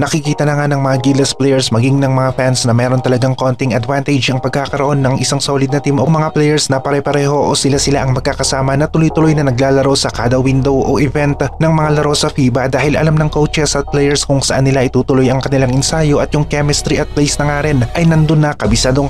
Nakikita na nga ng mga Gilas players maging ng mga fans na meron talagang konting advantage ang pagkakaroon ng isang solid na team o mga players na pare-pareho o sila-sila ang magkakasama na tuloy-tuloy na naglalaro sa kada window o event ng mga laro sa FIBA dahil alam ng coaches at players kung saan nila itutuloy ang kanilang ensayo at yung chemistry at plays na nga rin ay nandun na, kabisado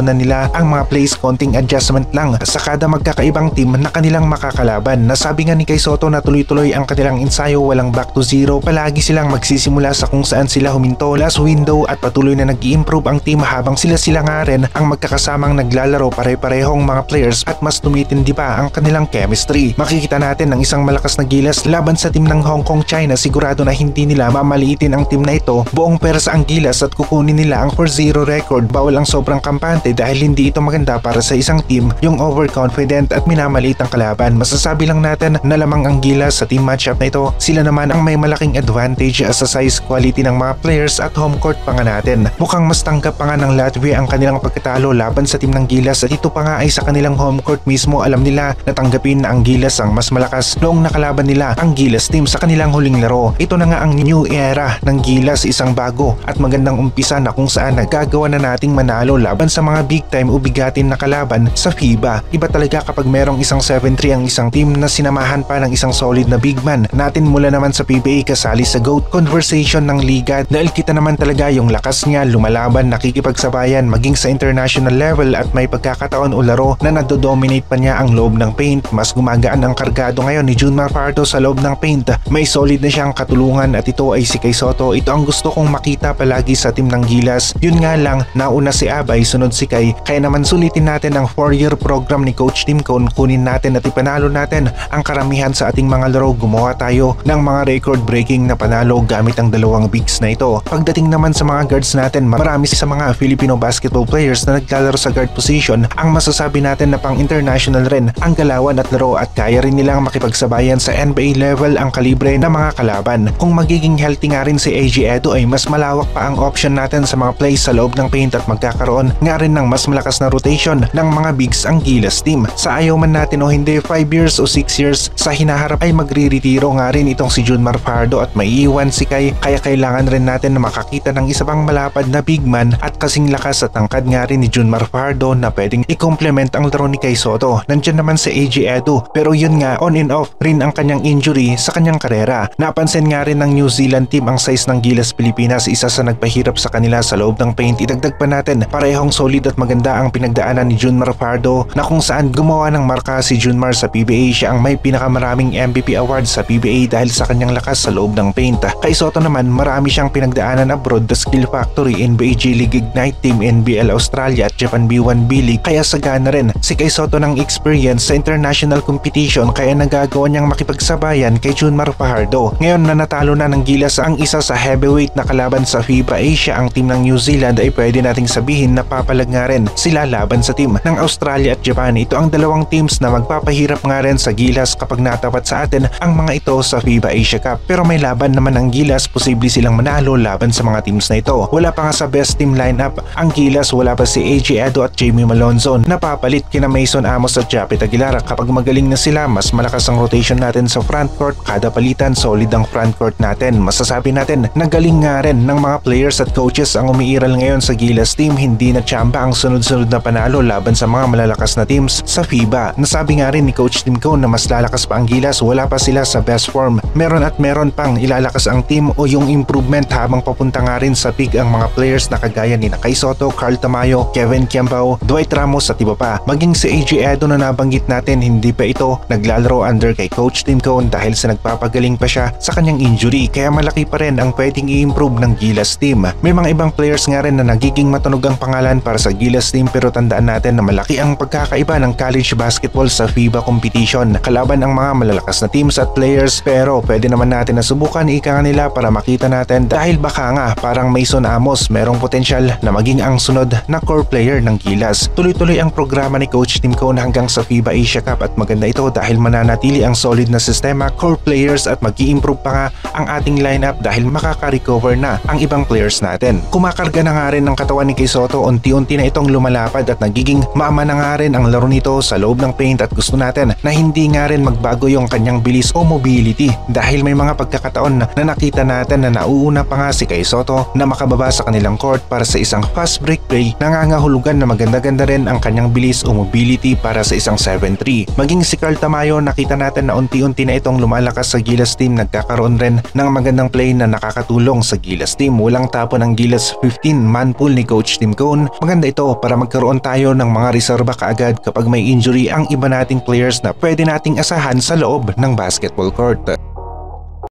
na nila ang mga plays, konting adjustment lang sa kada magkakaibang team na kanilang makakalaban. Nasabi nga ni Kai Sotto na tuloy-tuloy ang kanilang ensayo, walang back to zero, palagi silang magsisimula sa kung saan sila huminto last window at patuloy na nag-i-improve ang team habang sila nga rin ang magkakasamang naglalaro pare-parehong mga players at mas tumitindi pa ang kanilang chemistry. Makikita natin ng isang malakas na Gilas laban sa team ng Hong Kong China. Sigurado na hindi nila mamaliitin ang team na ito. Buong persa ang Gilas at kukunin nila ang 4-0 record. Bawal ang sobrang kampante dahil hindi ito maganda para sa isang team yung overconfident at minamaliit ang kalaban. Masasabi lang natin na lamang ang Gilas sa team matchup na ito. Sila naman ang may malaking advantage sa size, quality ng mga players at home court pa nga natin. Mukhang mas tanggap pa nga ng Latvia ang kanilang pagkatalo laban sa team ng Gilas at ito pa nga ay sa kanilang home court mismo. Alam nila na tanggapin na ang Gilas ang mas malakas noong nakalaban nila ang Gilas team sa kanilang huling laro. Ito na nga ang new era ng Gilas, isang bago at magandang umpisa na kung saan nagagawa na nating manalo laban sa mga big time o bigatin na kalaban sa FIBA. Iba talaga kapag merong isang 7-3 ang isang team na sinamahan pa ng isang solid na big man natin mula naman sa PBA kasali sa GOAT conversation ng liga dahil kita naman talaga yung lakas niya, lumalaban, nakikipagsabayan maging sa international level at may pagkakataon o laro na nado-dominate pa niya ang loob ng paint. Mas gumagaan ang kargado ngayon ni Junmar Fajardo sa loob ng paint. May solid na siyang katulungan at ito ay si Kai Sotto. Ito ang gusto kong makita palagi sa team ng Gilas. Yun nga lang, nauna si Abay, sunod si Kai. Kaya naman sulitin natin ang 4-year program ni Coach Tim Cone. Kunin natin at ipanalo natin ang karamihan sa ating mga laro. Gumawa tayo ng mga record-breaking na panalo gamit ang dalawang bigs na ito. Pagdating naman sa mga guards natin, marami sa mga Filipino basketball players na naglalaro sa guard position ang masasabi natin na pang international rin ang galawan at laro at kaya rin nilang makipagsabayan sa NBA level ang kalibre ng mga kalaban. Kung magiging healthy nga rin si AJ Edo ay mas malawak pa ang option natin sa mga plays sa loob ng paint at magkakaroon nga rin ng mas malakas na rotation ng mga bigs ang Gilas team. Sa ayaw man natin o hindi, 5 years o 6 years sa hinaharap ay magre-retiro nga rin itong si Junmar Fajardo at may iwan si Kai, kaya kailangan rin natin na makakita ng isa pang malapad na big man at kasing lakas at tangkad nga rin ni Junmar Fajardo na pwedeng i-complement ang laro ni Kai Sotto. Nandyan naman si AJ Edo pero yun nga on and off rin ang kanyang injury sa kanyang karera. Napansin nga rin ng New Zealand team ang size ng Gilas Pilipinas, isa sa nagpahirap sa kanila sa loob ng paint. Idagdag pa natin, parehong solid at maganda ang pinagdaanan ni Junmar Fajardo na kung saan gumawa ng marka si Junmar sa PBA. Siya ang may pinakamaraming MVP award sa PBA dahil sa kanyang lakas sa loob ng paint. Kai Sotto naman marami siyang pinagdaanan abroad, the Skill Factory, NBA G League Ignite Team, NBL Australia at Japan B1 B-League, kaya sagana rin si Kai Sotto ng experience sa international competition kaya nagagawa niyang makipagsabayan kay Junmar Fajardo. Ngayon na natalo na ng Gilas ang isa sa heavyweight na kalaban sa FIBA Asia, ang team ng New Zealand, ay pwede nating sabihin na papalag nga rin sila laban sa team ng Australia at Japan. Ito ang dalawang teams na magpapahirap nga rin sa Gilas kapag natapat sa atin ang mga ito sa FIBA Asia Cup. Pero may laban naman ang Gilas, posible silang manalo laban sa mga teams na ito. Wala pa nga sa best team lineup ang Gilas, wala pa si AJ Edo at Jamie Malonzo, napapalit kina Mason Amos at Japet Aguilar. Kapag magaling na sila, mas malakas ang rotation natin sa front court, kada palitan solid ang front court natin. Masasabi natin na galing nga rin ng mga players at coaches ang umiiral ngayon sa Gilas team. Hindi na tsamba ang sunod-sunod na panalo laban sa mga malalakas na teams sa FIBA. Nasabi nga rin ni Coach Tim Cone na mas lalakas pa ang Gilas, wala pa sila sa best form. Meron at meron pang ilalakas ang team o yung improvement habang papunta nga rin sa peak ang mga players na kagaya ni Kai Sotto, Carl Tamayo, Kevin Kiambao, Dwight Ramos at iba pa. Maging si AJ Edo na nabanggit natin, hindi pa ito naglalaro under kay Coach Tim Cone dahil sa nagpapagaling pa siya sa kanyang injury, kaya malaki pa rin ang pwedeng i-improve ng Gilas team. May mga ibang players nga rin na nagiging matunog ang pangalan para sa Gilas team pero tandaan natin na malaki ang pagkakaiba ng college basketball sa FIBA competition. Kalaban ang mga malalakas na teams at players pero pwede naman natin na subukan ika nila para makita natin dahil baka nga parang Mason Amos merong potensyal na maging ang sunod na core player ng Gilas. Tuloy-tuloy ang programa ni Coach Tim Cone hanggang sa FIBA Asia Cup at maganda ito dahil mananatili ang solid na sistema, core players at mag-i-improve pa nga ang ating lineup dahil makaka-recover na ang ibang players natin. Kumakarga na nga rin ng katawan ni Kai Sotto, unti-unti na itong lumalapad at nagiging maama na nga rin ang laro nito sa loob ng paint at gusto natin na hindi nga rin magbago yung kanyang bilis o mobility dahil may mga pagkakataon na nakita natin na nauuna pa nga si Kai Sotto na makababa sa kanilang court para sa isang fast break play. Nangangahulugan na maganda-ganda rin ang kanyang bilis o mobility para sa isang 7-3. Maging si Carl Tamayo, nakita natin na unti-unti na itong lumalakas sa Gilas team. Nagkakaroon rin ng magandang play na nakakatulong sa Gilas team. Walang tapo ng Gilas 15-man pool ni Coach Tim Cone. Maganda ito para magkaroon tayo ng mga reserba kaagad kapag may injury ang iba nating players na pwede nating asahan sa loob ng basketball court.